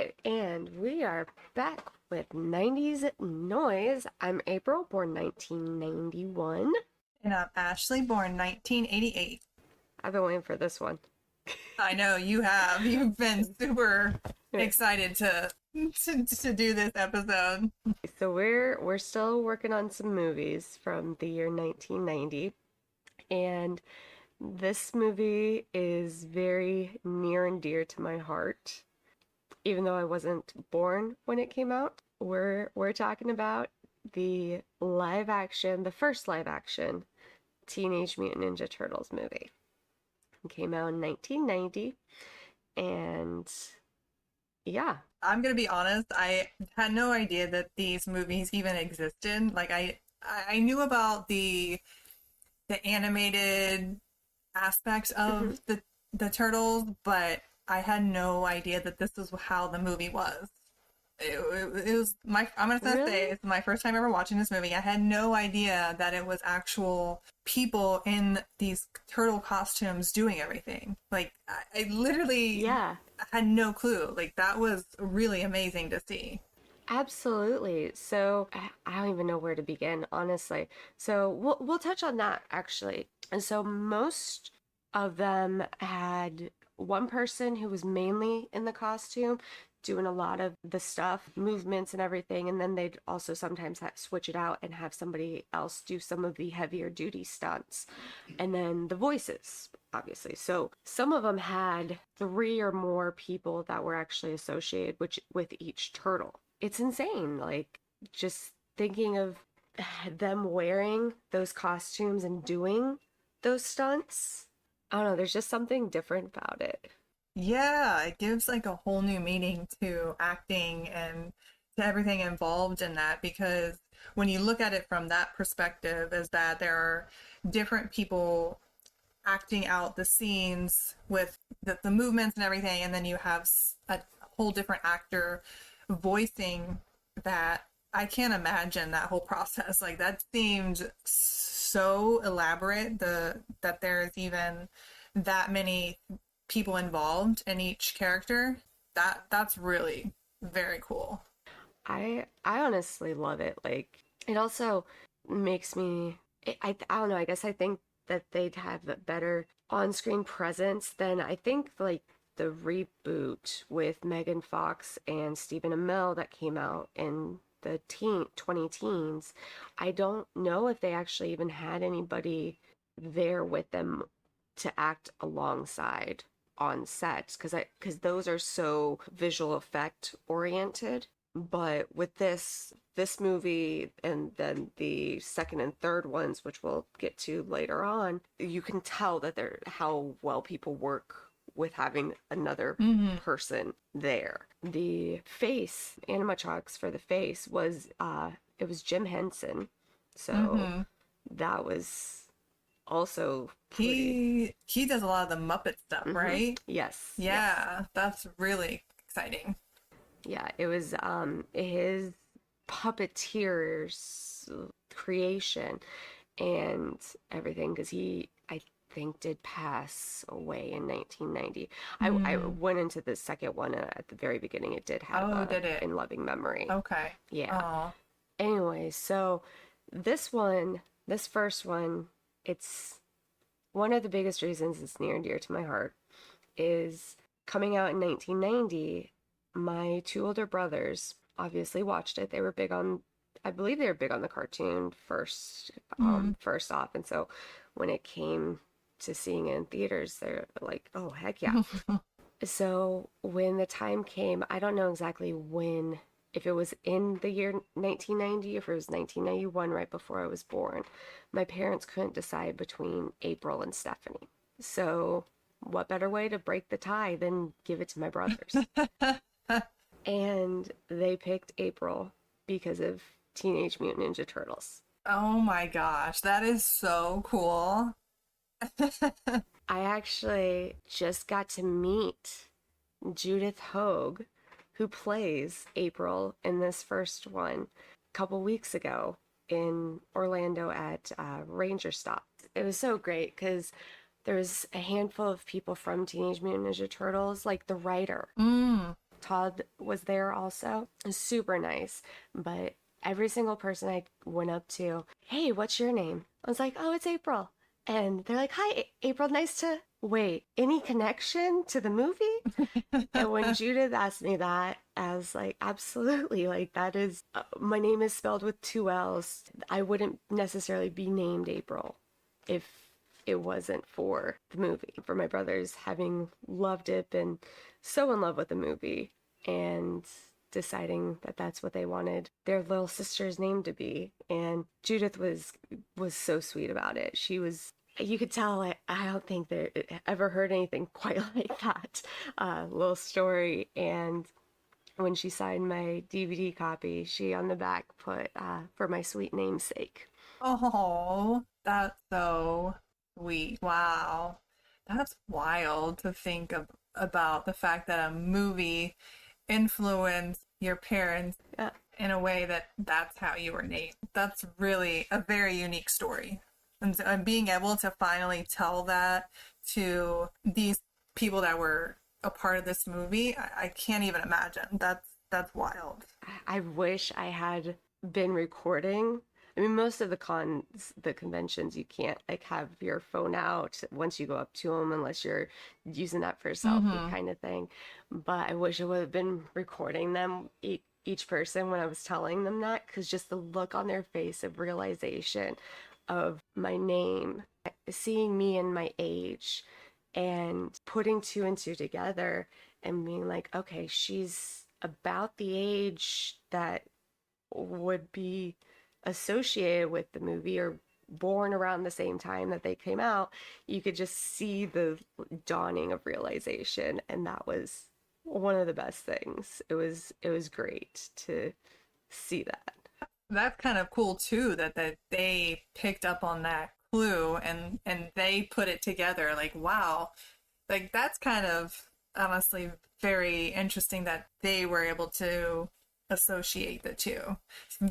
right, and we are back with 90s noise. I'm April, born 1991. And I'm Ashley, born 1988. I've been waiting for this one. I know you have. You've been super excited to do this episode. So we're still working on some movies from the year 1990, and this movie is very near and dear to my heart. Even though I wasn't born when it came out, we're talking about the first live action Teenage Mutant Ninja Turtles movie. It came out in 1990, and yeah. I'm gonna be honest, I had no idea that these movies even existed. Like I knew about the animated aspects of the turtles, but I had no idea that this was how the movie was. It was I'm gonna Really? say it's my first time ever watching this movie. I had no idea that it was actual people in these turtle costumes doing everything. Like I literally Yeah, had no clue. Like that was really amazing to see. absolutely. So I don't even know where to begin, honestly. So we'll touch on that actually. And so most of them had one person who was mainly in the costume doing a lot of the stuff, movements and everything, and then they'd also sometimes switch it out and have somebody else do some of the heavier duty stunts. And then the voices, obviously. So some of them had three or more people that were actually associated with each turtle. It's insane. Like, just thinking of them wearing those costumes and doing those stunts. I don't know, there's just something different about it. Yeah, it gives like a whole new meaning to acting and to everything involved in that because when you look at it from that perspective, is that there are different people acting out the scenes with the movements and everything, and then you have a whole different actor voicing that. I can't imagine that whole process. Like that seemed so elaborate, that there's even that many people involved in each character. That's really very cool. I honestly love it. Like, it also makes me I don't know, I guess I think that they'd have a better on-screen presence than I think like the reboot with Megan Fox and Stephen Amell that came out in the 20 teens. I don't know if they actually even had anybody there with them to act alongside on set because those are so visual effect oriented. But with this movie and then the second and third ones, which we'll get to later on, you can tell that they're how well people work with having another Mm-hmm. person there. The face animatronics for the face was it was Jim Henson, so Mm-hmm. that was also pretty. He does a lot of the Muppet stuff, right? Yes, yes. Yeah, that's really exciting. Yeah, it was his puppeteer's creation and everything because he I think did pass away in 1990. I Hmm. went into the second one at the very beginning. It did have Oh, a did it? in loving memory. Okay. Yeah. Oh. Anyway, so this one, this first one, it's one of the biggest reasons it's near and dear to my heart is coming out in 1990. My two older brothers obviously watched it. They were big on, I believe they were big on the cartoon Hmm. first off. And so when it came to seeing it in theaters, they're like, oh, heck yeah. So when the time came, I don't know exactly when, if it was in the year 1990, if it was 1991, right before I was born. My parents couldn't decide between April and Stephanie. So what better way to break the tie than give it to my brothers? And they picked April because of Teenage Mutant Ninja Turtles. Oh my gosh, that is so cool. I actually just got to meet Judith Hogue, who plays April in this first one, a couple weeks ago in Orlando at Ranger Stop. It was so great because there was a handful of people from Teenage Mutant Ninja Turtles, like the writer Mm. Todd was there also. Super nice. But every single person I went up to, hey, what's your name? I was like, oh, it's April. And they're like, hi, April, nice to wait. Any connection to the movie? And when Judith asked me that, I was like, absolutely. Like, that is, my name is spelled with two L's. I wouldn't necessarily be named April if it wasn't for the movie. For my brothers having loved it and so in love with the movie and deciding that that's what they wanted their little sister's name to be. And Judith was so sweet about it. She was, you could tell, I don't think they ever heard anything quite like that little story. And when she signed my DVD copy, she on the back put, for my sweet namesake. Oh, that's so sweet. Wow. That's wild to think of about the fact that a movie influenced your parents Yeah. in a way that that's how you were named. That's really a very unique story. And being able to finally tell that to these people that were a part of this movie, I can't even imagine. That's wild. I wish I had been recording. I mean, most of the conventions, you can't like have your phone out once you go up to them unless you're using that for a selfie Mm-hmm. kind of thing. But I wish I would have been recording them, each person when I was telling them that, because just the look on their face of realization of my name, seeing me and my age, and putting two and two together and being like, okay, she's about the age that would be associated with the movie or born around the same time that they came out. You could just see the dawning of realization, and that was one of the best things. It was great to see that. That's kind of cool too that they picked up on that clue and they put it together. Like, wow. Like that's kind of honestly very interesting that they were able to associate the two.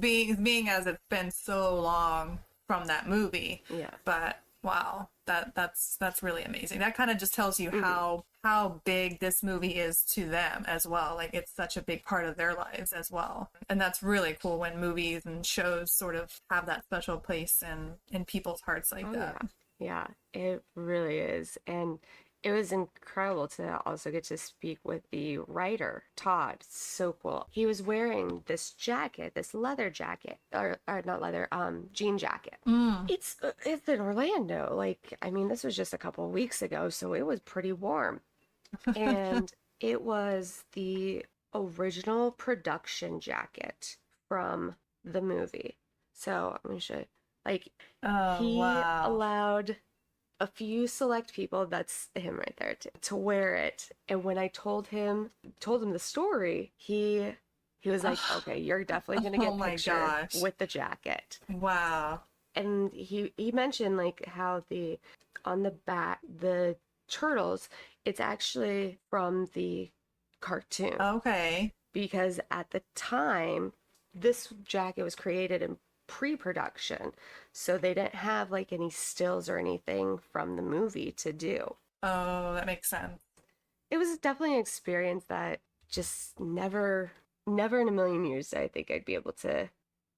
Being as it's been so long from that movie. Yeah. But wow, that's really amazing. That kind of just tells you Mm-hmm. how big this movie is to them as well. Like it's such a big part of their lives as well. And that's really cool when movies and shows sort of have that special place in people's hearts like Oh that. yeah. Yeah, it really is. And it was incredible to also get to speak with the writer, Todd. So cool. He was wearing this jacket, this leather jacket, or not leather, jean jacket. Mm. It's in Orlando. Like, I mean, this was just a couple of weeks ago, so it was pretty warm. And it was the original production jacket from the movie. So I'm gonna show you. Like, Oh, he wow. allowed a few select people, that's him right there, to wear it. And when I told him the story, he was like, okay, you're definitely gonna Oh get my pictured gosh. with the jacket. Wow. And he mentioned like how the on the back the turtles, it's actually from the cartoon, Okay. because at the time this jacket was created in pre-production, so they didn't have like any stills or anything from the movie to do. Oh, that makes sense. It was definitely an experience that just never in a million years did I think I'd be able to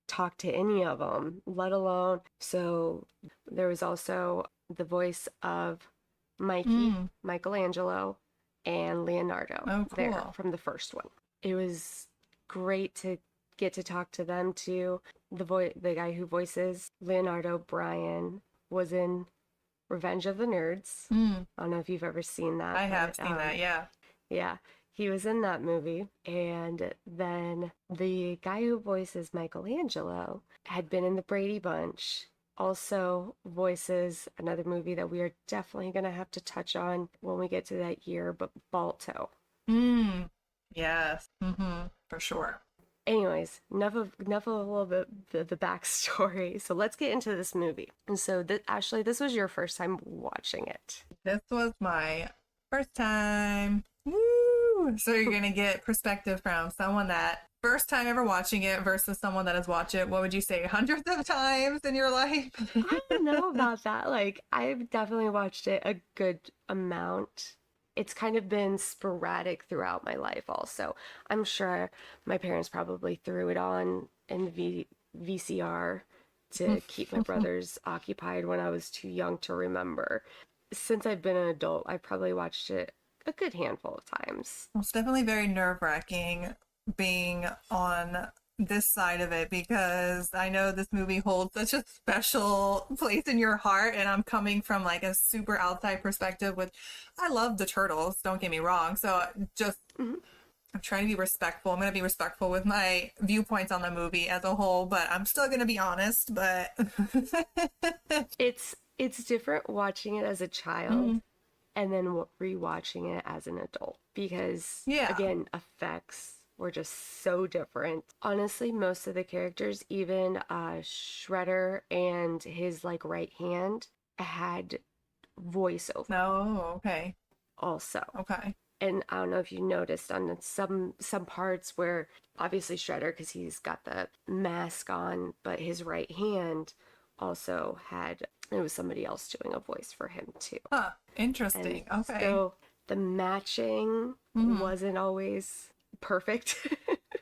talk to any of them, let alone. So there was also the voice of Mikey, Mm. Michelangelo, and Leonardo Oh, there cool. from the first one. It was great to get to talk to them too. The guy who voices Leonardo, Brian, was in Revenge of the Nerds. Mm. I don't know if you've ever seen that, I have but seen that, yeah. yeah, he was in that movie. And then the guy who voices Michelangelo had been in the Brady Bunch, also voices another movie that we are definitely going to have to touch on when we get to that year, but Balto. Mm. Yes. Mm-hmm. For sure. Anyways, enough of a little bit the backstory. So let's get into this movie. And so, Ashley, this was your first time watching it. This was my first time. Woo! So you're gonna get perspective from someone that first time ever watching it versus someone that has watched it. What would you say, hundreds of times in your life? I don't know about that. Like, I've definitely watched it a good amount. it's kind of been sporadic throughout my life also. I'm sure my parents probably threw it on in VCR to keep my brothers occupied when I was too young to remember. Since I've been an adult, I've probably watched it a good handful of times. Well, it's definitely very nerve-wracking being on this side of it because I know this movie holds such a special place in your heart, and I'm coming from like a super outside perspective, which I love the Turtles, don't get me wrong. So just Mhm. I'm trying to be respectful. I'm going to be respectful with my viewpoints on the movie as a whole, but I'm still going to be honest, but It's different watching it as a child Mhm. and then rewatching it as an adult because Yeah. again, effects were just so different. Honestly, most of the characters, even Shredder and his like right hand, had voiceover No, okay. also. Okay. And I don't know if you noticed on some parts where obviously Shredder, because he's got the mask on, but his right hand also had, it was somebody else doing a voice for him too. Huh. And Interesting. Okay. so the matching Mhm. wasn't always perfect.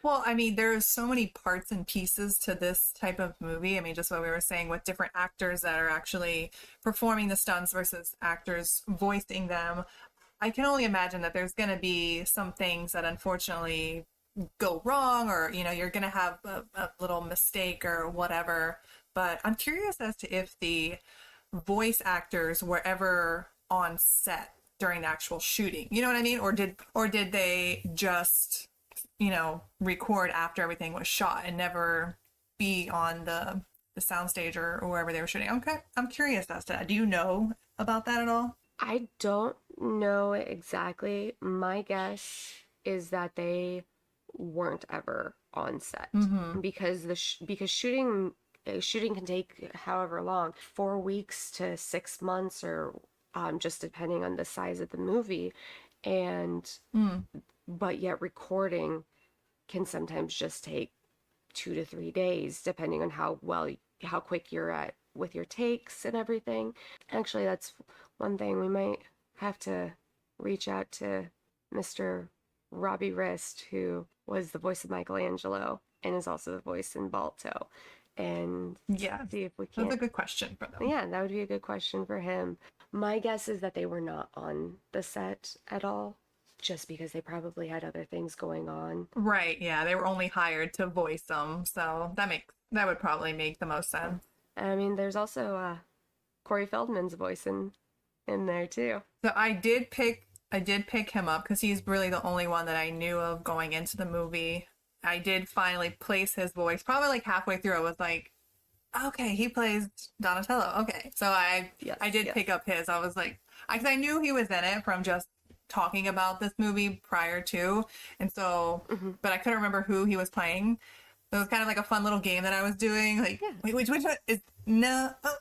Well, I mean, there's so many parts and pieces to this type of movie. I mean, just what we were saying with different actors that are actually performing the stunts versus actors voicing them. I can only imagine that there's going to be some things that unfortunately go wrong, or, you're going to have a little mistake or whatever. But I'm curious as to if the voice actors were ever on set during the actual shooting. You know what I mean? Or did they just record after everything was shot and never be on the soundstage or wherever they were shooting. Okay, I'm curious as to that. Do you know about that at all? I don't know exactly. My guess is that they weren't ever on set Mm-hmm. because because shooting can take however long, 4 weeks to 6 months, or just depending on the size of the movie, and Mm. but yet recording can sometimes just take 2 to 3 days, depending on how quick you're at with your takes and everything. Actually, that's one thing we might have to reach out to Mr. Robbie Wrist, who was the voice of Michelangelo and is also the voice in Balto, and Yeah, see if we that's a can't. good question for them. Yeah, that would be a good question for him. My guess is that they were not on the set at all, just because they probably had other things going on. Right, yeah, they were only hired to voice them, so that would probably make the most sense. I mean, there's also Corey Feldman's voice in there too. So I did pick him up because he's really the only one that I knew of going into the movie. I did finally place his voice. Probably like halfway through, I was like, okay, he plays Donatello. Okay, so I Yes, I did yes. pick up his. I was like, I knew he was in it from just talking about this movie prior to, and so, Hmm. but I couldn't remember who he was playing. So it was kind of like a fun little game that I was doing. Like, Yeah. wait, which one is no? Oh.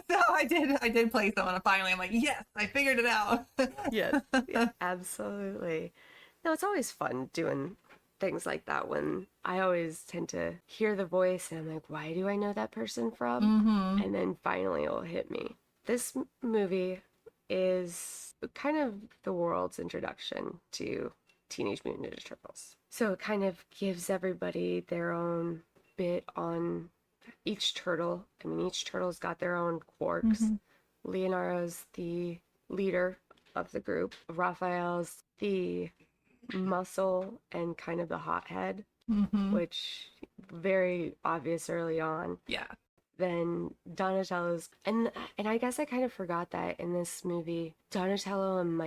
No, I did play someone. And finally, I'm like, yes, I figured it out. Yes. Yeah, absolutely. No, it's always fun doing things like that when I always tend to hear the voice and I'm like, why do I know that person from? Mm-hmm. And then finally it'll hit me. This movie is kind of the world's introduction to Teenage Mutant Ninja Turtles. So it kind of gives everybody their own bit on each turtle. I mean, each turtle's got their own quirks. Mm-hmm. Leonardo's the leader of the group. Raphael's the muscle and kind of the hothead, Mm-hmm. which very obvious early on. Yeah. Then Donatello's, and I guess I kind of forgot that in this movie, Donatello and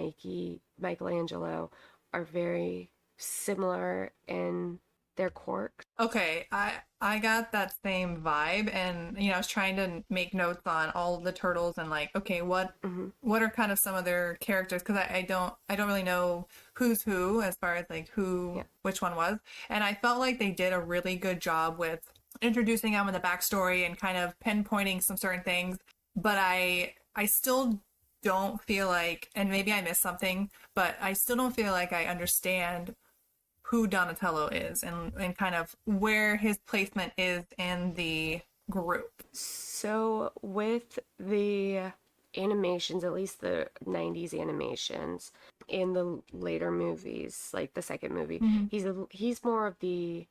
Michelangelo are very similar in their quirks. Okay, I got that same vibe, and I was trying to make notes on all of the turtles and like, okay, what Hmm. what are kind of some of their characters, because I don't really know who's who as far as like who Yeah. which one was, and I felt like they did a really good job with introducing them in the backstory and kind of pinpointing some certain things, but I still don't feel like, and maybe I missed something, but I still don't feel like I understand who Donatello is and kind of where his placement is in the group. So with the animations, at least the 90s animations, in the later movies, like the second movie, Hmm. he's more of the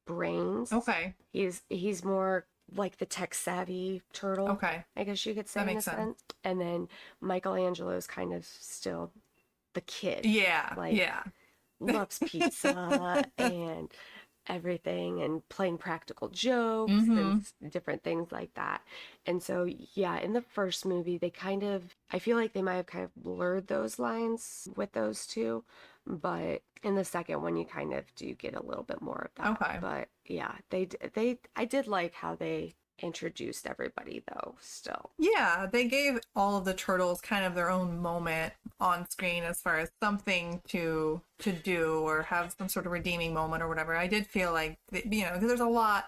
brains. Okay. He's more like the tech savvy turtle, Okay. I guess you could say That in a makes sense. sense. And then Michelangelo's kind of still the kid, Yeah. like Yeah. loves pizza and everything and playing practical jokes and Hmm. different things like that. And so, yeah, in the first movie, they kind of, I feel like they might have kind of blurred those lines with those two, but in the second one, you kind of do get a little bit more of that. Okay. But yeah, I did like how they introduced everybody though, still. Yeah, they gave all of the turtles kind of their own moment on screen as far as something to do or have some sort of redeeming moment or whatever. I did feel like because there's a lot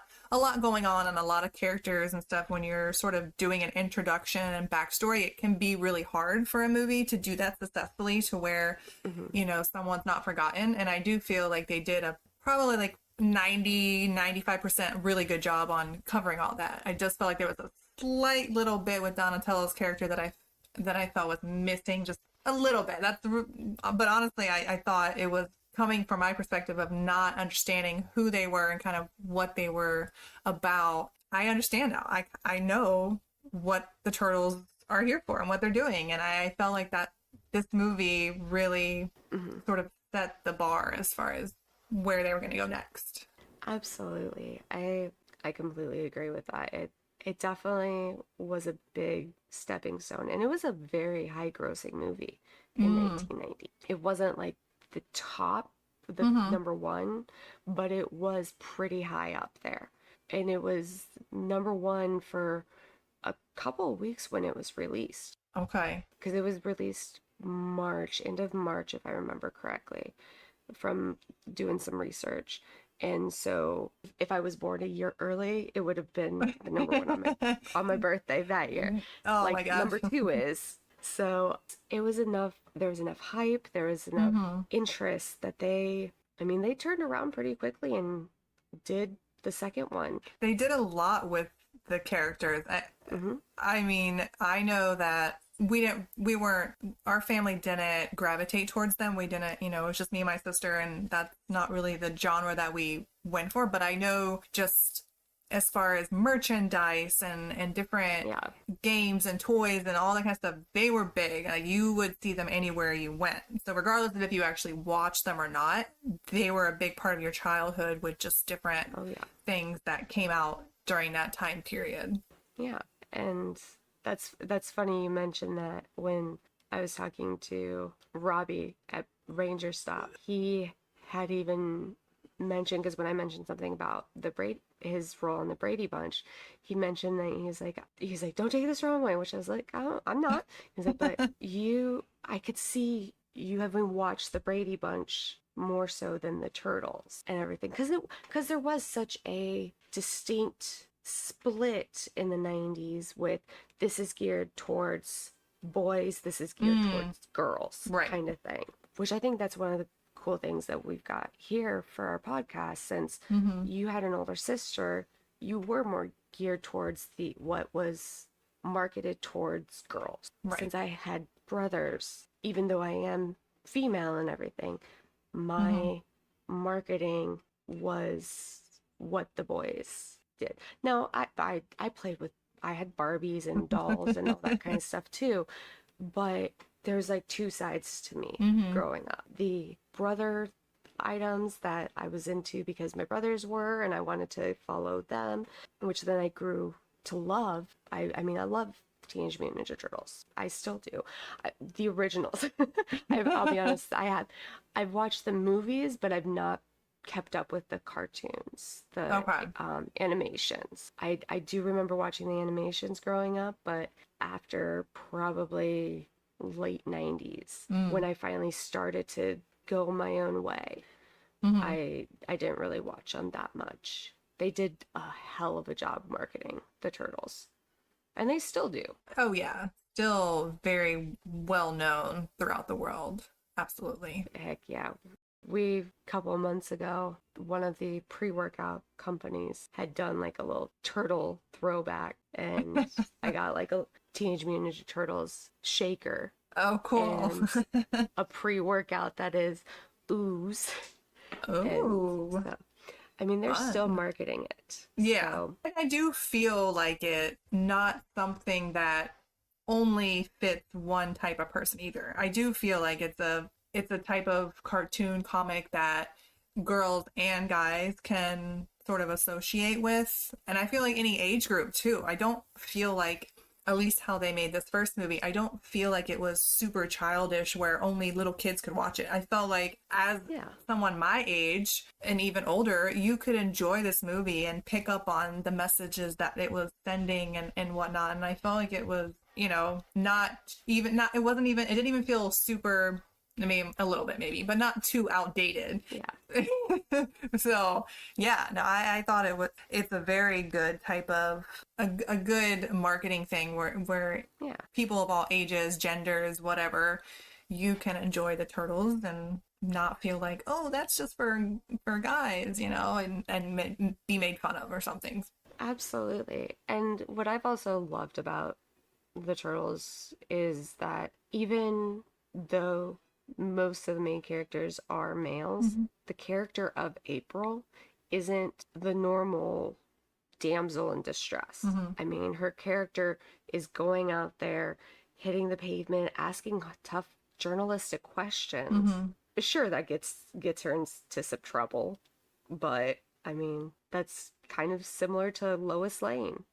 going on and a lot of characters and stuff when you're sort of doing an introduction and backstory. It can be really hard for a movie to do that successfully to where Hmm. someone's not forgotten. And I do feel like they did a probably like 90-95% really good job on covering all that. I just felt like there was a slight little bit with Donatello's character that I felt was missing just a little bit. But honestly, I thought it was coming from my perspective of not understanding who they were and kind of what they were about. I understand now. I know what the turtles are here for and what they're doing, and I felt like that this movie really Hmm. sort of set the bar as far as where they were going to go next. Absolutely. I completely agree with that. It definitely was a big stepping stone, and it was a very high grossing movie in Mm. 1990. It wasn't like the top, the Mm-hmm. number one, but it was pretty high up there. And it was number one for a couple of weeks when it was released, Okay. because it was released March, end of March, if I remember correctly, from doing some research. And so if I was born a year early, it would have been the number one on my birthday that year. Oh my Like gosh. number two is. So it was enough, there was enough hype, there was enough Mm-hmm. interest that they turned around pretty quickly and did the second one. They did a lot with the characters. Hmm. I mean, I know that we weren't, our family didn't gravitate towards them. We didn't, it was just me and my sister, and that's not really the genre that we went for. But I know just as far as merchandise and different Yeah. games and toys and all that kind of stuff, they were big. You would see them anywhere you went. So regardless of if you actually watched them or not, they were a big part of your childhood with just different Oh yeah. things that came out during that time period. Yeah. And that's funny you mentioned that. When I was talking to Robbie at Ranger Stop, he had even mentioned, because when I mentioned something about his role in the Brady Bunch, he mentioned that he's like, don't take this the wrong way, which I was like, oh, I'm not. He's like, but I could see you having watched the Brady Bunch more so than the Turtles and everything, because there was such a distinct split in the 90s with, this is geared towards boys, this is geared Mm, towards girls, right. kind of thing, which I think that's one of the cool things that we've got here for our podcast. Since Mm-hmm. you had an older sister, you were more geared towards the what was marketed towards girls. Right. Since I had brothers, even though I am female and everything, Mm-hmm. my marketing was what the boys did. Now, I played with, I had Barbies and dolls and all that kind of stuff too, but there's like two sides to me Mm-hmm. growing up. The brother items that I was into because my brothers were, and I wanted to follow them, which then I grew to love. I mean, I love Teenage Mutant Ninja Turtles. I still do. The originals. I'll be honest, I've watched the movies, but I've not kept up with the cartoons, the Okay. animations. I do remember watching the animations growing up, but after probably late 90s, when Mm. I finally started to go my own way, Mm-hmm. I didn't really watch them that much. They did a hell of a job marketing the Turtles, and they still do. Oh yeah. Still very well known throughout the world. Absolutely. Heck yeah. We, couple of months ago, one of the pre-workout companies had done like a little turtle throwback, and I got like Teenage Mutant Ninja Turtles shaker Oh, cool. and a pre-workout that is ooze. And Oh, so, I mean, they're still fun. marketing it. Yeah. So, And I do feel like it not something that only fits one type of person either. I do feel like it's a type of cartoon comic that girls and guys can sort of associate with. And I feel like any age group too. I don't feel like, at least how they made this first movie, I don't feel like it was super childish where only little kids could watch it. I felt like as yeah. someone my age and even older, you could enjoy this movie and pick up on the messages that it was sending and whatnot. And I felt like it was, it wasn't even, it didn't even feel super, I mean, a little bit maybe, but not too outdated. Yeah. So yeah, no, I thought it's a very good type of a good marketing thing where Yeah. people of all ages, genders, whatever, you can enjoy the turtles and not feel like, oh, that's just for guys, and be made fun of or something. Absolutely. And what I've also loved about the Turtles is that even though most of the main characters are males, Mm-hmm. the character of April isn't the normal damsel in distress. Mm-hmm. I mean, her character is going out there, hitting the pavement, asking tough journalistic questions. Mm-hmm. Sure, that gets her into some trouble, but I mean, that's kind of similar to Lois Lane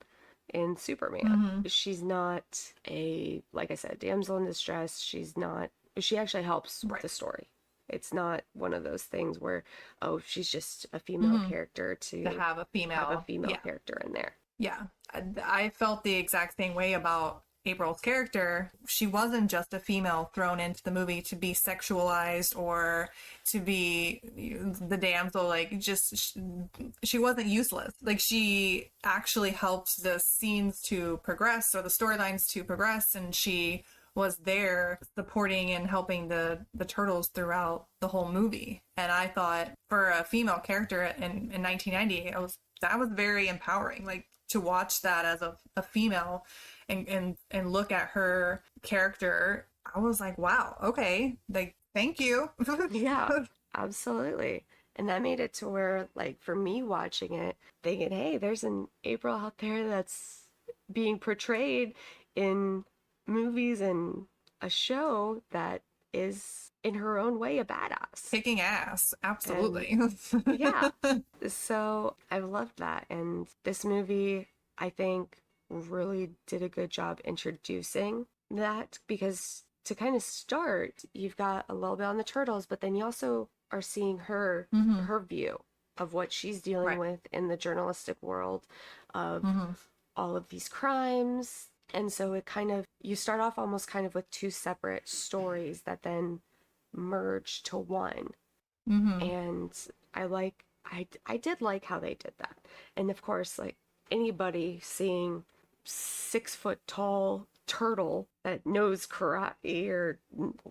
in Superman. Mm-hmm. She's not a, like I said, damsel in distress. She actually helps Right. the story. It's not one of those things where, oh, she's just a female Mm-hmm. character To to have a have a female, female yeah. character in there. Yeah, I felt the exact same way about April's character. She wasn't just a female thrown into the movie to be sexualized or to be the damsel. Like, just she wasn't useless. Like, she actually helped the scenes to progress or the storylines to progress, and she was there supporting and helping the turtles throughout the whole movie. And I thought for a female character in 1990, that was very empowering. Like, to watch that as a female and look at her character, I was like, wow, okay, like, thank you. Yeah, absolutely. And that made it to where, like, for me watching it, thinking, hey, there's an April out there that's being portrayed in movies and a show that is in her own way a badass. Kicking ass, And absolutely. yeah, so I loved that. And this movie, I think, really did a good job introducing that because to kind of start, you've got a little bit on the turtles, but then you also are seeing Mm-hmm. her view of what she's dealing Right. with in the journalistic world of Mm-hmm. all of these crimes. And so it kind of, you start off almost kind of with two separate stories that then merge to one. Mm-hmm. And I did like how they did that. And of course, like anybody seeing 6 foot tall turtle that knows karate or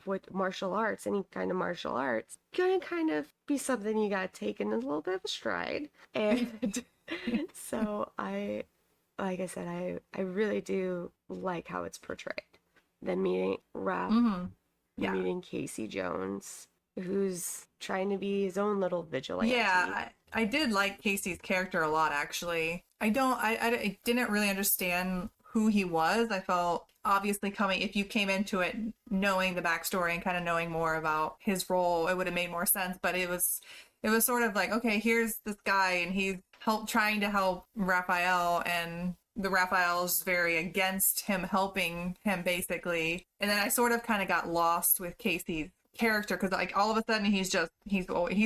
what martial arts, any kind of martial arts, gonna kind of be something you gotta take in a little bit of a stride. And so like I said, I really do like how it's portrayed. Then meeting Raph, Mm-hmm. Yeah. meeting Casey Jones, who's trying to be his own little vigilante. Yeah, I did like Casey's character a lot, actually. I didn't really understand who he was. I felt obviously if you came into it knowing the backstory and kind of knowing more about his role, it would have made more sense. But it was sort of like, okay, here's this guy and he's trying to help Raphael, and the Raphael's very against him helping him basically. And then I sort of kind of got lost with Casey's character because like all of a sudden he's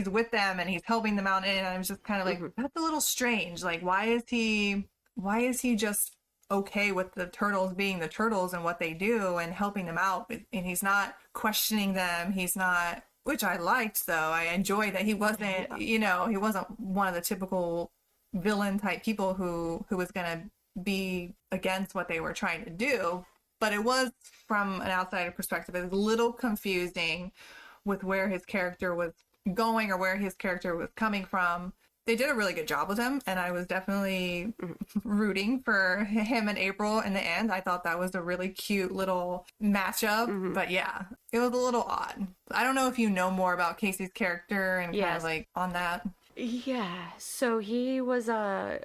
with them and he's helping them out, and I was just kind of like, that's a little strange. Like, why is he just okay with the turtles being the turtles and what they do and helping them out, and he's not questioning them, he's not, which I liked though. I enjoyed that he wasn't, he wasn't one of the typical villain type people who was gonna be against what they were trying to do. But it was, from an outsider perspective, it was a little confusing with where his character was going or where his character was coming from. they did a really good job with him, and I was definitely rooting for him and April in the end. I thought that was a really cute little matchup, Mm-hmm. but yeah, it was a little odd. I don't know if you know more about Casey's character and kind of Yes. like on that. Yeah. So he was I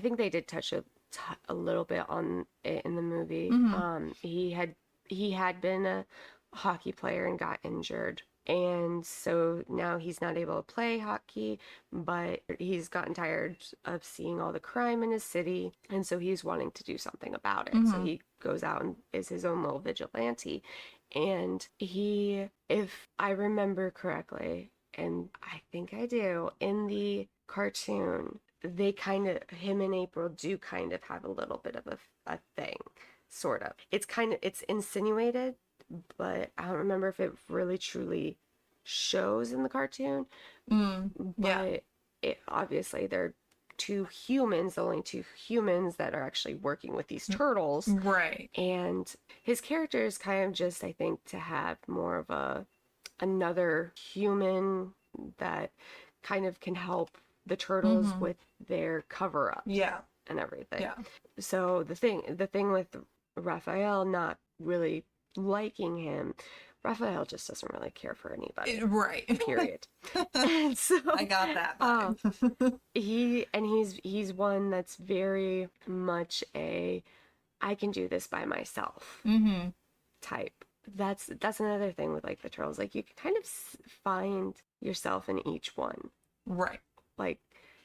think they did touch a little bit on it in the movie. Mm-hmm. He had been a hockey player and got injured. And so now he's not able to play hockey, but he's gotten tired of seeing all the crime in his city. And so he's wanting to do something about it. So Mm-hmm. he goes out and is his own little vigilante. And he, if I remember correctly, and I think I do, in the cartoon, they kind of, him and April do kind of have a little bit of a thing, sort of. It's insinuated, but I don't remember if it really truly shows in the cartoon. Mm. Yeah. But it obviously they're two humans, the only two humans that are actually working with these turtles. Right. And his character is kind of just, I think, to have more of another human that kind of can help the turtles Mm-hmm. with their cover-ups Yeah. and everything. Yeah. So the thing with Raphael not really liking him, Raphael just doesn't really care for anybody. Right. Period. And so I got that um vibe. he's one that's very much a I can do this by myself Mm-hmm. type. That's another thing with like the turtles. Like you can kind of find yourself in each one. Right. Like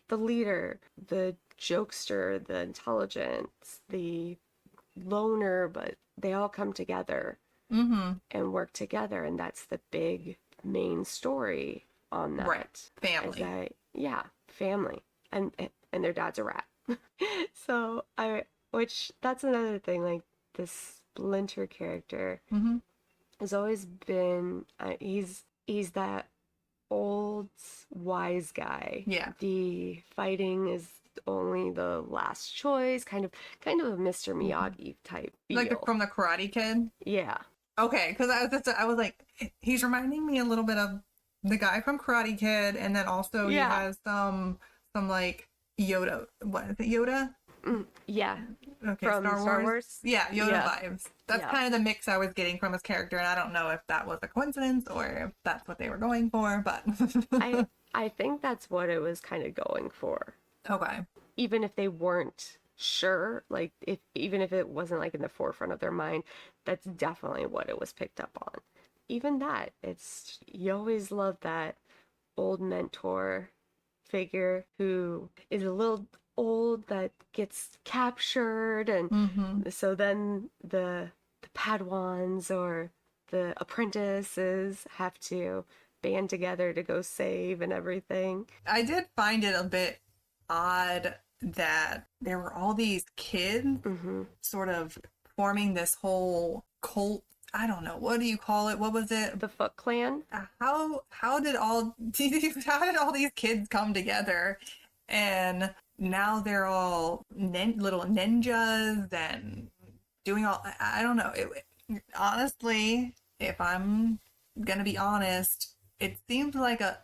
the leader, the jokester, the intelligence, the loner, but they all come together Mm-hmm. and work together, and that's the big main story on that. Right. Is Family. that yeah, family, and their dad's a rat. So which that's another thing. Like this Splinter character Mm-hmm. has always been he's that old wise guy. Yeah. The fighting is only the last choice, kind of a Mr. Mm-hmm. Miyagi type Like feel. from the Karate Kid. Yeah. Okay, because I was like, he's reminding me a little bit of the guy from Karate Kid, and then also he Yeah. has some like Yoda. What is it? Yoda? Yeah. Okay, From Star Wars. Yeah, Yoda Yeah. vibes. That's Yeah. kind of the mix I was getting from his character, and I don't know if that was a coincidence or if that's what they were going for, but I think that's what it was kind of going for. okay. Even if they weren't sure, like even if it wasn't like in the forefront of their mind, that's definitely what it was picked up on. Even that, it's you always love that old mentor figure who is a little old that gets captured, and Mm-hmm. so then the Padawans or the apprentices have to band together to go save and everything. I did find it a bit odd that there were all these kids Hmm. sort of forming this whole cult. I don't know. What do you call it? What was it? The Foot Clan. How did all how did all these kids come together? And now they're all little ninjas and doing all. I don't know. Honestly, if I'm gonna be honest, it seems like a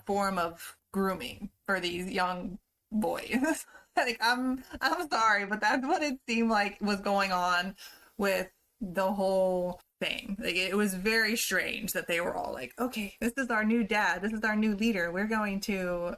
form of grooming for these young boys. Like I'm sorry, but that's what it seemed like was going on with the whole thing. Like it was very strange that they were all like, okay, this is our new dad, this is our new leader. We're going to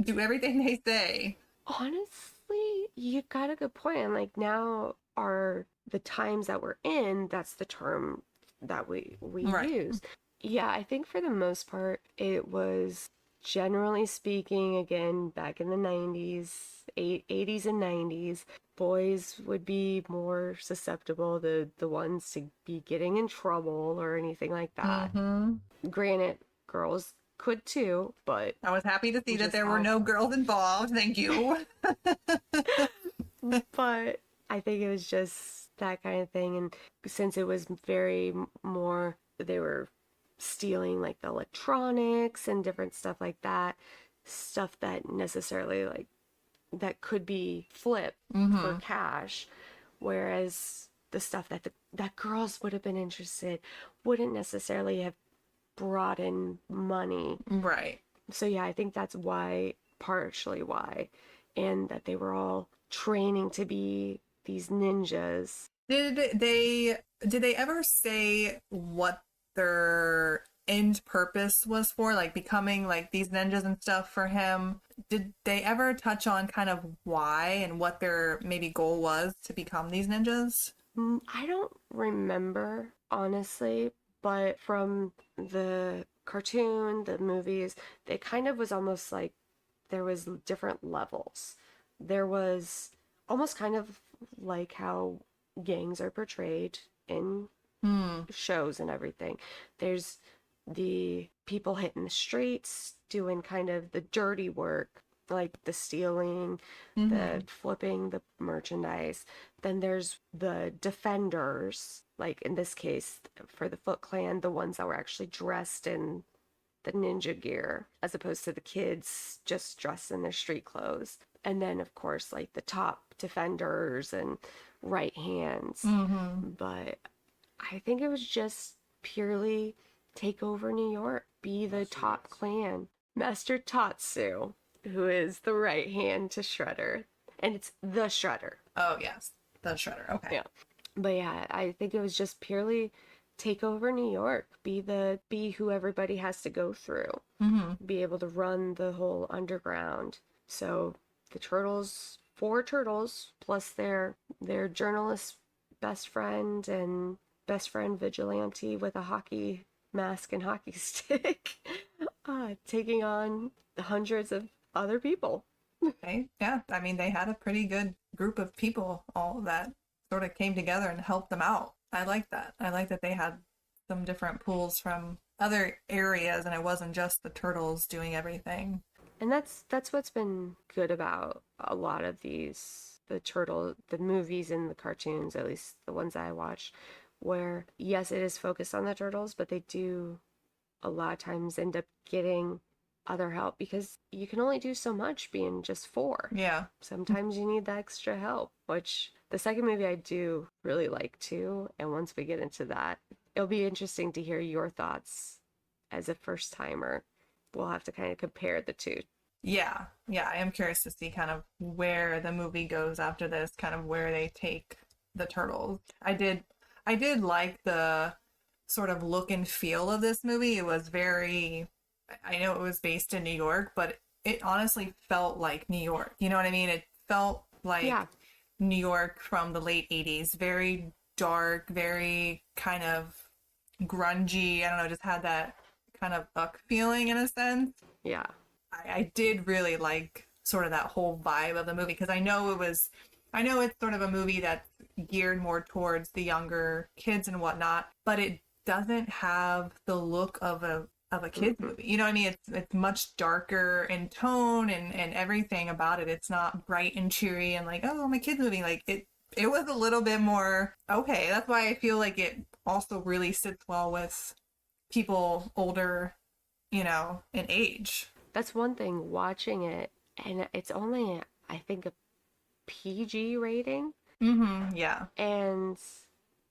do everything they say. Honestly, you've got a good point. And like now are the times that we're in, that's the term that we Right. use. Yeah, I think for the most part it was generally speaking, again, back in the 90s, 80s and 90s, boys would be more susceptible, the ones to be getting in trouble or anything like that. Mm-hmm. Granted, girls could too, but I was happy to see that just there were no girls involved. Thank you. but I think it was just that kind of thing. And since it was very more, they were stealing like the electronics and different stuff like that, stuff that necessarily like that could be flipped for cash, whereas the stuff that girls would have been interested wouldn't necessarily have brought in money. Right. So yeah, I think that's why partially why, and that they were all training to be these ninjas. Did they ever say what their end purpose was for, like becoming like these ninjas and stuff for him? Did they ever touch on kind of why and what their maybe goal was to become these ninjas? I don't remember, honestly, but from the cartoon, the movies, it kind of was almost like there was different levels. There was almost kind of like how gangs are portrayed in Hmm. shows and everything. There's the people hitting the streets, doing kind of the dirty work, like the stealing, the Mm-hmm. flipping the merchandise. Then there's the defenders, like in this case, for the Foot Clan, the ones that were actually dressed in the ninja gear, as opposed to the kids just dressed in their street clothes. And then, of course, like the top defenders and right hands. Mm-hmm. But I think it was just purely take over New York, be the top clan. Master Tatsu, who is the right hand to Shredder. And it's the Shredder. Oh yes, the Shredder. Okay. Yeah. But yeah, I think it was just purely take over New York, be who everybody has to go through, Mm-hmm. be able to run the whole underground. So the turtles, four turtles plus their journalist best friend and best friend vigilante with a hockey mask and hockey stick, taking on hundreds of other people. Okay. Yeah. I mean, they had a pretty good group of people all that sort of came together and helped them out. I like that. I like that they had some different pools from other areas and it wasn't just the turtles doing everything. And that's what's been good about a lot of the movies and the cartoons, at least the ones I watched, where yes, it is focused on the turtles, but they do a lot of times end up getting other help because you can only do so much being just four. Yeah. Sometimes you need the extra help, which the second movie I do really like too. And once we get into that, it'll be interesting to hear your thoughts as a first timer. We'll have to kind of compare the two. Yeah. Yeah. I am curious to see kind of where the movie goes after this, kind of where they take the turtles. I did like the sort of look and feel of this movie. It was very, I know it was based in New York, but it honestly felt like New York. You know what I mean? It felt like Yeah, New York from the late 80s, very dark, very kind of grungy. I don't know, just had that kind of uck feeling in a sense. yeah. I did really like sort of that whole vibe of the movie because I know it's sort of a movie that's geared more towards the younger kids and whatnot, but it doesn't have the look of a kids Mm-mm. movie. You know what I mean? It's much darker in tone and everything about it. It's not bright and cheery and like, oh, my kids movie. Like it was a little bit more okay. That's why I feel like it also really sits well with people older, in age. That's one thing watching it, and it's only, I think, a PG rating. Mm-hmm. Yeah. And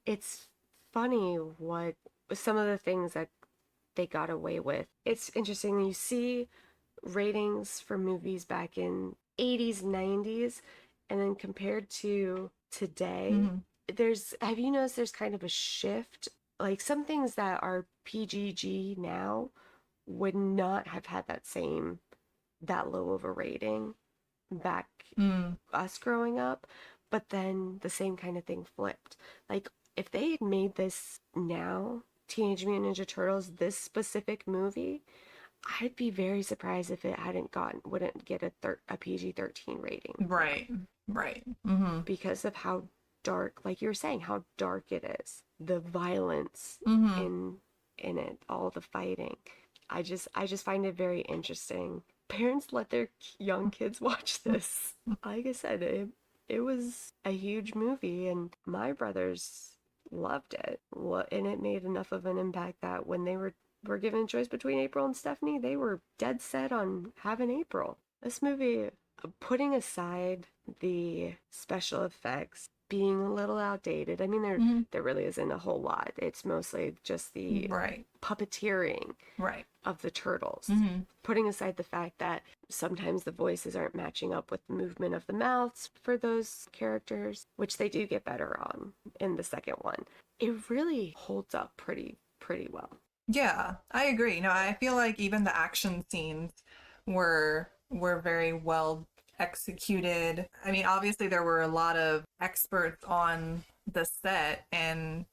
it's funny what some of the things that they got away with. It's interesting. You see ratings for movies back in 80s, 90s, and then compared to today, Mm-hmm. have you noticed there's kind of a shift? Like some things that are PGG now would not have had that low of a rating back Mm. us growing up, but then the same kind of thing flipped. Like if they had made this now, Teenage Mutant Ninja Turtles, this specific movie, I'd be very surprised if it wouldn't get a PG-13 rating now Right. Right. Mm-hmm. because of how dark, like you were saying, how dark it is, the violence Mm-hmm. in it, all the fighting. I just find it very interesting. Parents let their young kids watch this. Like I said, it was a huge movie, and my brothers loved it. And it made enough of an impact that when they were given a choice between April and Stephanie, they were dead set on having April. This movie, putting aside the special effects, being a little outdated. I mean, Hmm. there really isn't a whole lot. It's mostly just the Right. puppeteering Right. of the turtles. Hmm. Putting aside the fact that sometimes the voices aren't matching up with the movement of the mouths for those characters, which they do get better on in the second one. It really holds up pretty well. Yeah, I agree. No, I feel like even the action scenes were very well executed. I mean, obviously there were a lot of experts on the set and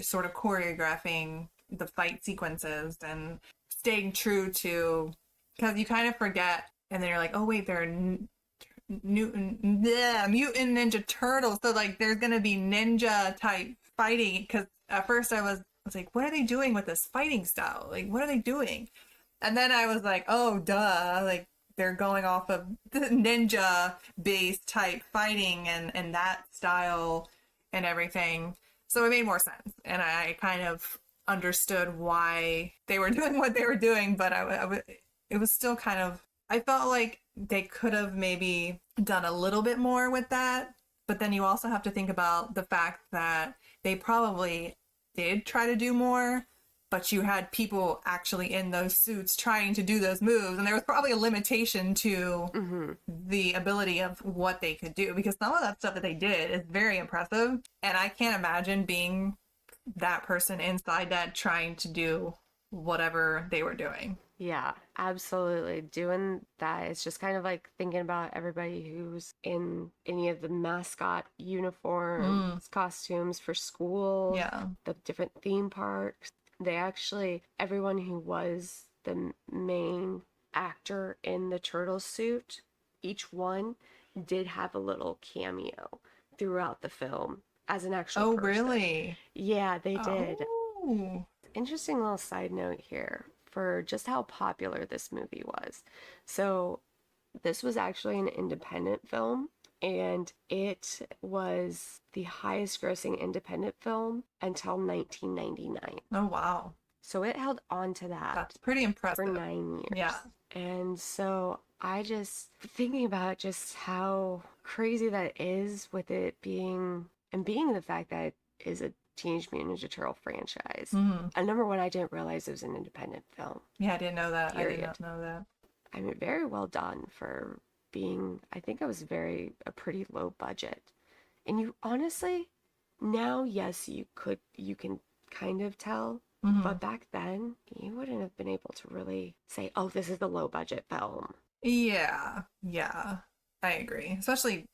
sort of choreographing the fight sequences and staying true to, because you kind of forget and then you're like, oh wait, they're Mutant Ninja Turtles. So like there's gonna be ninja type fighting, because at first I was like, what are they doing with this fighting style? Like, what are they doing? And then I was like, oh, duh. Like, they're going off of the ninja based type fighting and that style and everything. So it made more sense. And I kind of understood why they were doing what they were doing, but it was still kind of, I felt like they could have maybe done a little bit more with that. But then you also have to think about the fact that they probably did try to do more, but you had people actually in those suits trying to do those moves, and there was probably a limitation to Mm-hmm. the ability of what they could do, because some of that stuff that they did is very impressive, and I can't imagine being that person inside that trying to do whatever they were doing. Yeah, absolutely. Doing that, it's just kind of like thinking about everybody who's in any of the mascot Mm, uniforms, costumes for schools, yeah. the different theme parks. They actually, everyone who was the main actor in the turtle suit, each one did have a little cameo throughout the film as an actual Oh, person. really? Yeah, they did. Oh. Interesting little side note here for just how popular this movie was. So, this was actually an independent film, and it was the highest grossing independent film until 1999. Oh, wow. So, it held on to That's that pretty for impressive. 9 years. Yeah. And so, I just thinking about just how crazy that is with it being, and being the fact that it is a Teenage Mutant Ninja Turtle franchise. Hmm. And number one, I didn't realize it was an independent film, Yeah, I didn't know that. I did period. not know that. I mean, very well done for being, I think it was a pretty low budget. And you honestly, now, yes, you can kind of tell, Hmm. but back then, you wouldn't have been able to really say, oh, this is a low budget film. Yeah, yeah, I agree. Especially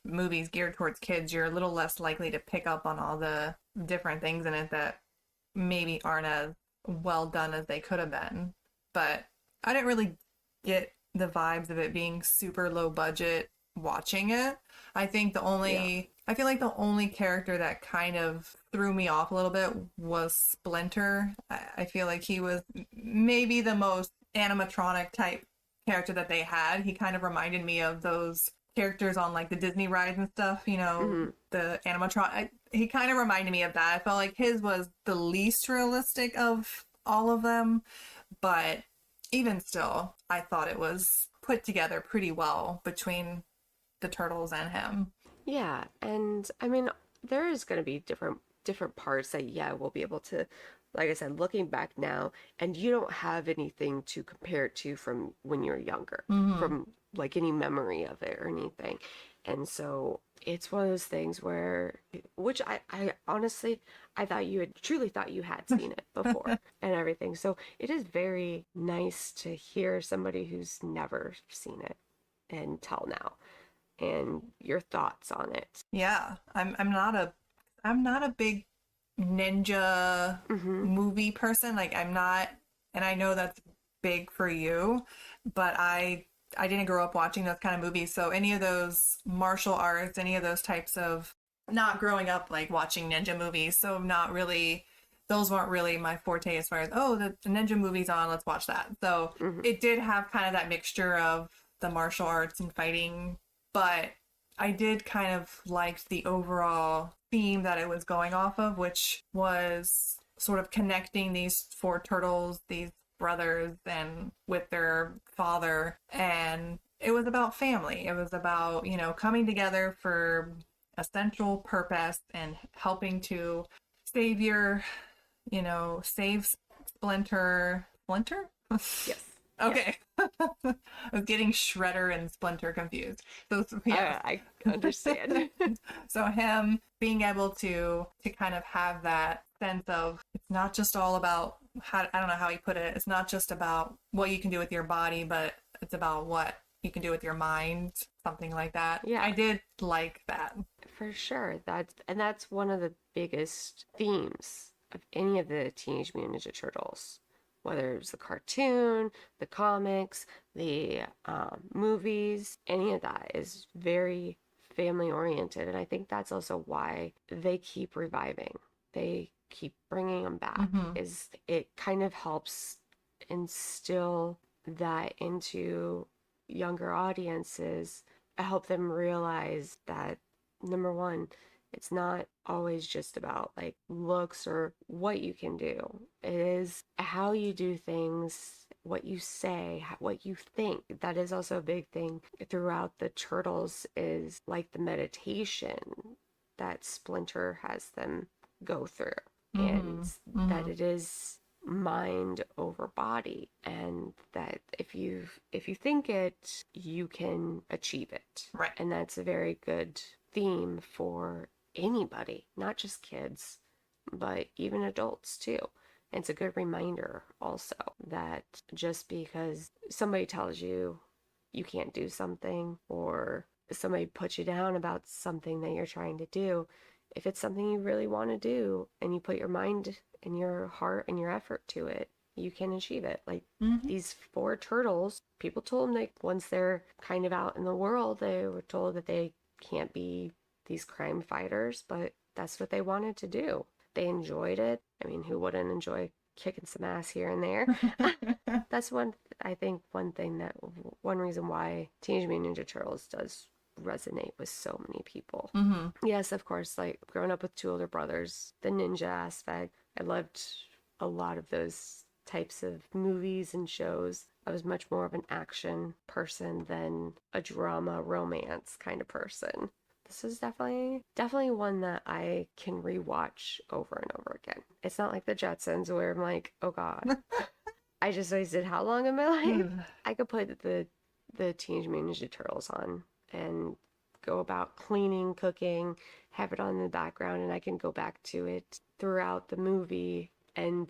movies geared towards kids, you're a little less likely to pick up on all the different things in it that maybe aren't as well done as they could have been. But I didn't really get the vibes of it being super low budget watching it. Yeah. I feel like the only character that kind of threw me off a little bit was Splinter. I feel like he was maybe the most animatronic type character that they had. He kind of reminded me of those characters on like the Disney rides and stuff, Hmm. the animatronic. He kind of reminded me of that. I felt like his was the least realistic of all of them, but even still, I thought it was put together pretty well between the turtles and him. Yeah, and I mean, there is going to be different parts that yeah, we'll be able to, like I said, looking back now, and you don't have anything to compare it to from when you were younger, Hmm. from like any memory of it or anything. And so it's one of those things where, which I honestly, I thought you had truly thought you had seen it before and everything. So it is very nice to hear somebody who's never seen it and tell now and your thoughts on it. Yeah, I'm not a big ninja Mm-hmm. movie person. Like I'm not, and I know that's big for you, but I didn't grow up watching those kind of movies. So any of those martial arts, any of those types of, not growing up like watching ninja movies. So not really, those weren't really my forte as far as, oh, the ninja movie's on, let's watch that. So Mm-hmm. it did have kind of that mixture of the martial arts and fighting, but I did kind of like the overall theme that it was going off of, which was sort of connecting these four turtles, these brothers, and with their father. And it was about family. It was about, coming together for essential purpose and helping to save your, save Splinter. Splinter? Yes. Okay. I was getting Shredder and Splinter confused. So yeah. I understand. So him being able to kind of have that sense of it's not just all about how, I don't know how he put it. It's not just about what you can do with your body, but it's about what you can do with your mind, something like that. Yeah. I did like that. For sure. That's one of the biggest themes of any of the Teenage Mutant Ninja Turtles. Whether it's the cartoon, the comics, the movies, any of that is very family oriented. And I think that's also why they keep reviving. They keep bringing them back. Mm-hmm. Is it kind of helps instill that into younger audiences, help them realize that number one, it's not always just about like looks or what you can do. It is how you do things, what you say, what you think. That is also a big thing throughout the Turtles, is like the meditation that Splinter has them go through. And Mm-hmm. that it is mind over body, and that if you think it, you can achieve it. Right. And that's a very good theme for anybody, not just kids, but even adults too. And it's a good reminder also that just because somebody tells you you can't do something, or somebody puts you down about something that you're trying to do, if it's something you really want to do and you put your mind and your heart and your effort to it, you can achieve it. Like Mm-hmm. these four turtles, people told them, like, once they're kind of out in the world, they were told that they can't be these crime fighters, but that's what they wanted to do. They enjoyed it. I mean, who wouldn't enjoy kicking some ass here and there? That's I think one reason why Teenage Mutant Ninja Turtles does resonate with so many people. Mm-hmm. Yes, of course, like growing up with two older brothers, the ninja aspect, I loved a lot of those types of movies and shows. I was much more of an action person than a drama romance kind of person. This is definitely one that I can rewatch over and over again. It's not like the Jetsons where I'm like, oh God, I just wasted how long in my life? I could put the Teenage Mutant Ninja Turtles on and go about cleaning, cooking, have it on in the background, and I can go back to it throughout the movie, and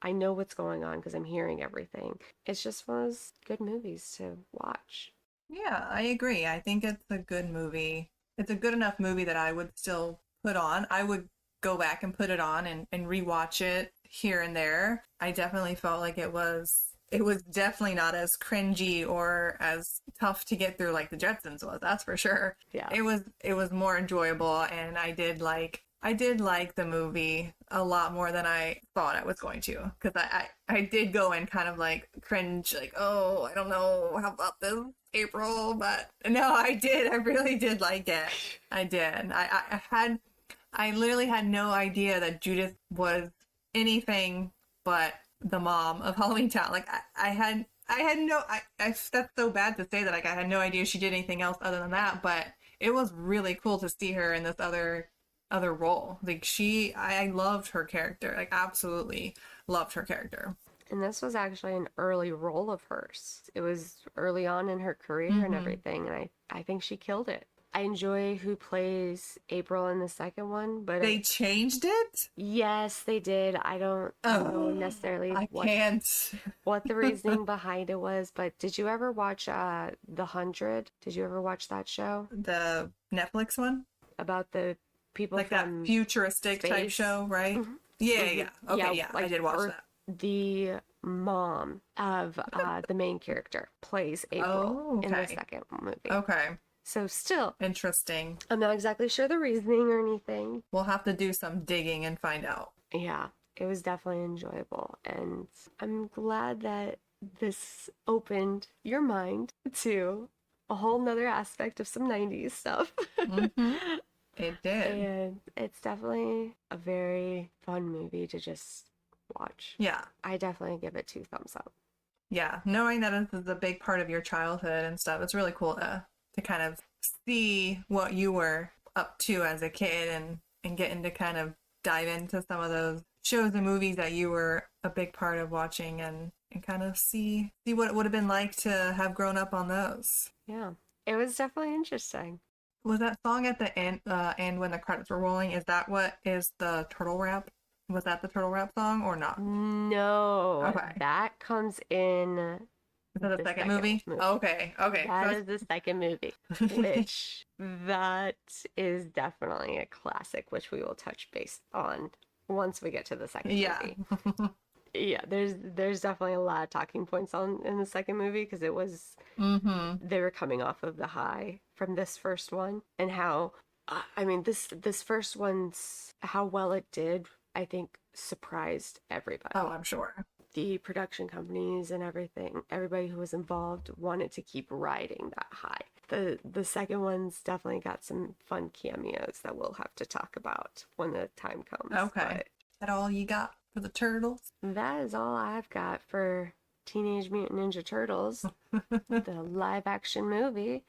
I know what's going on because I'm hearing everything. It's just one of those good movies to watch. Yeah, I agree. I think it's a good movie. It's a good enough movie that I would still put on. I would go back and put it on and rewatch it here and there. I definitely felt like it was definitely not as cringy or as tough to get through like the Jetsons was, that's for sure. Yeah. It was more enjoyable, and I did like the movie a lot more than I thought I was going to, because I did go in kind of like cringe, like, oh, I don't know, how about this, April? But no, I really did like it. I did. I literally had no idea that Judith was anything but the mom of Halloween Town. Like I had no, that's so bad to say that, like, I had no idea she did anything else other than that, but it was really cool to see her in this other role. Like I loved her character, like absolutely loved her character. And this was actually an early role of hers. It was early on in her career and everything, and I think she killed it. I enjoy who plays April in the second one, but They changed it? yes, they did. I don't know necessarily what the reasoning behind it was, but did you ever watch The 100? Did you ever watch that show? The Netflix one? About the people Like from that futuristic type space? show, right? Yeah. Okay, yeah, like I did watch that. The mom of the main character plays April in the second movie. Okay. So still, Interesting. I'm not exactly sure the reasoning or anything. We'll have to do some digging and find out. Yeah, it was definitely enjoyable. And I'm glad that this opened your mind to a whole nother aspect of some 90s stuff. It did. And it's definitely a very fun movie to just watch. Yeah. I definitely give it 2 thumbs up. Yeah. Knowing that this is a big part of your childhood and stuff, it's really cool to kind of see what you were up to as a kid and getting to kind of dive into some of those shows and movies that you were a big part of watching and kind of see what it would have been like to have grown up on those. Yeah. It was definitely interesting. Was that song at the end when the credits were rolling, is that what is the turtle rap? Was that the turtle rap song or not? No, Okay. that comes in Is that the second second movie? movie. Okay. That is the second movie, which that is definitely a classic, which we will touch base on once we get to the second Yeah. movie. Yeah, there's definitely a lot of talking points on in the second movie because it was they were coming off of the high from this first one and how I mean this first one's how well it did, I think surprised everybody. Oh, I'm sure. The production companies and everything, everybody who was involved wanted to keep riding that high. The second one's definitely got some fun cameos that we'll have to talk about when the time comes. Okay. Is that all you got for the Turtles? That is all I've got for Teenage Mutant Ninja Turtles, the live action movie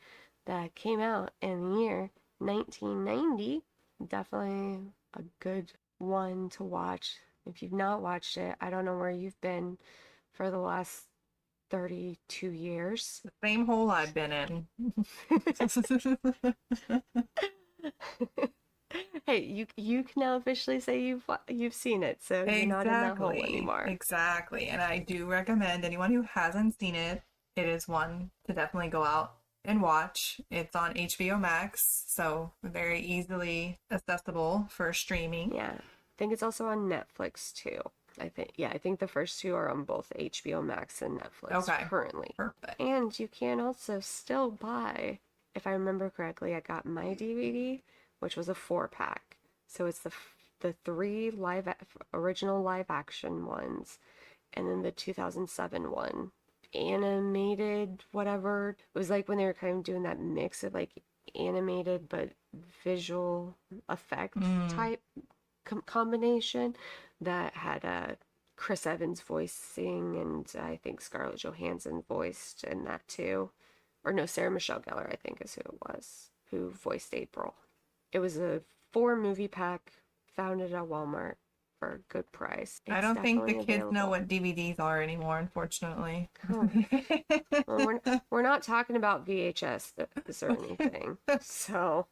that came out in the year 1990. Definitely a good one to watch. If you've not watched it, I don't know where you've been for the last 32 years. The same hole I've been in. Hey, you can now officially say you've seen it, so you're not in that hole anymore. Exactly. And I do recommend anyone who hasn't seen it, it is one to definitely go out and watch. It's on HBO Max, so very easily accessible for streaming. Yeah. I think it's also on Netflix too. I think the first two are on both HBO Max and Netflix currently. Perfect. And you can also still buy, if I remember correctly, I got my DVD, which was a 4-pack. So it's the three original live action ones, and then the 2007 one, animated whatever. It was like when they were kind of doing that mix of like animated but visual effect type combination that had Chris Evans voicing, and I think Scarlett Johansson voiced in that too. Or no, Sarah Michelle Gellar, I think is who it was, who voiced April. It was a 4-movie pack, found it at Walmart for a good price. I don't think the kids know what DVDs are anymore, unfortunately. Oh. Well, we're not talking about VHS or anything, so...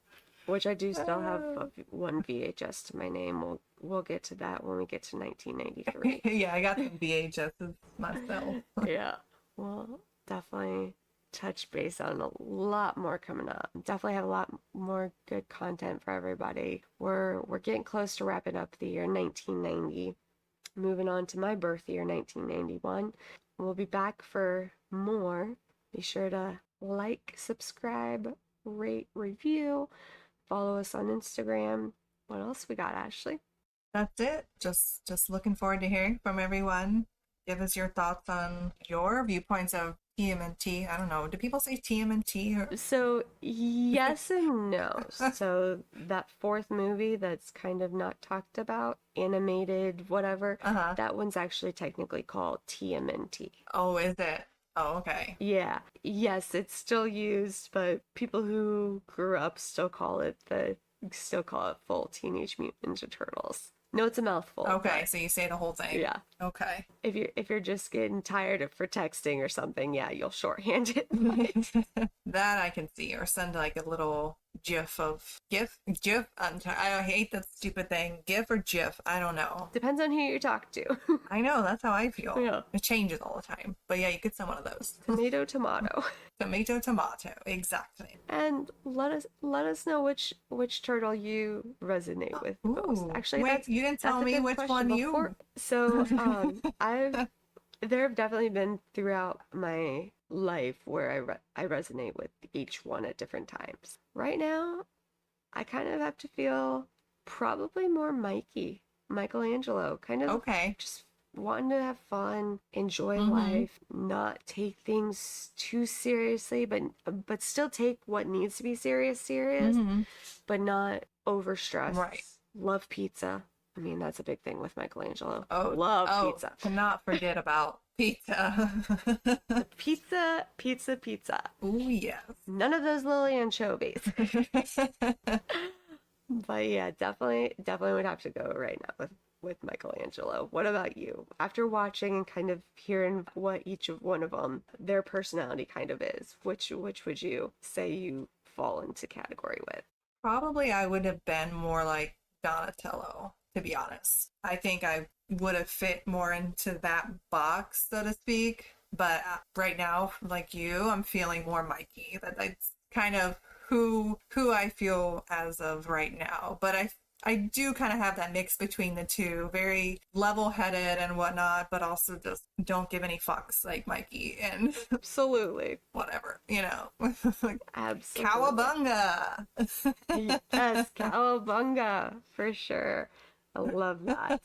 Which I do still have one VHS to my name. We'll get to that when we get to 1993. Yeah, I got some VHSs myself. Yeah, we'll definitely touch base on a lot more coming up. Definitely have a lot more good content for everybody. We're getting close to wrapping up the year 1990. Moving on to my birth year, 1991. We'll be back for more. Be sure to like, subscribe, rate, review. Follow us on Instagram. What else we got, Ashley? That's it. Just looking forward to hearing from everyone. Give us your thoughts on your viewpoints of TMNT. I don't know. Do people say TMNT? Or... So, yes and no. So, that fourth movie that's kind of not talked about, animated, whatever, that one's actually technically called TMNT. Oh, is it? Oh, okay. Yeah. Yes, it's still used, but people who grew up still call it full Teenage Mutant Ninja Turtles. No, it's a mouthful. Okay, so you say the whole thing. Yeah. Okay. If you're just getting tired of for texting or something, yeah, you'll shorthand it. That I can see, or send like a little GIF. I hate that stupid thing. GIF or GIF? I don't know. Depends on who you talk to. I know, that's how I feel. Yeah. It changes all the time. But yeah, you could send one of those. Tomato, tomato. Tomato, exactly. And let us know which turtle you resonate with most. Actually, wait, you didn't tell me which one you. So, there have definitely been throughout my life where I resonate with each one at different times. Right now, I kind of have to feel probably more Michelangelo, kind of just wanting to have fun, enjoy life, not take things too seriously, but still take what needs to be serious, but not overstress. Right. Love pizza. I mean, that's a big thing with Michelangelo. Oh, love pizza. Cannot forget about pizza. Pizza. Oh, yes. None of those little anchovies. But yeah, definitely would have to go right now with Michelangelo. What about you? After watching and kind of hearing what each of one of them, their personality kind of is, which would you say you fall into category with? Probably I would have been more like Donatello, to be honest. I think I would have fit more into that box, so to speak. But right now, like you, I'm feeling more Mikey. That's kind of who I feel as of right now. But I do kind of have that mix between the two, very level headed and whatnot, but also just don't give any fucks like Mikey and Absolutely. whatever, like Absolutely. cowabunga. Yes, cowabunga for sure. I love that.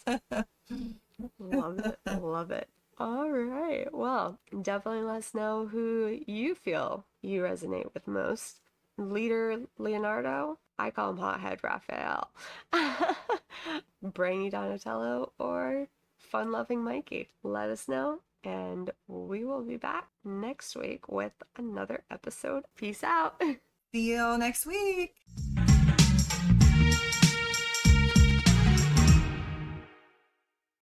Love it. Love it. All right. Well, definitely let us know who you feel you resonate with most. Leader Leonardo, I call him Hothead Raphael. Brainy Donatello, or fun loving Mikey. Let us know, and we will be back next week with another episode. Peace out. See you all next week.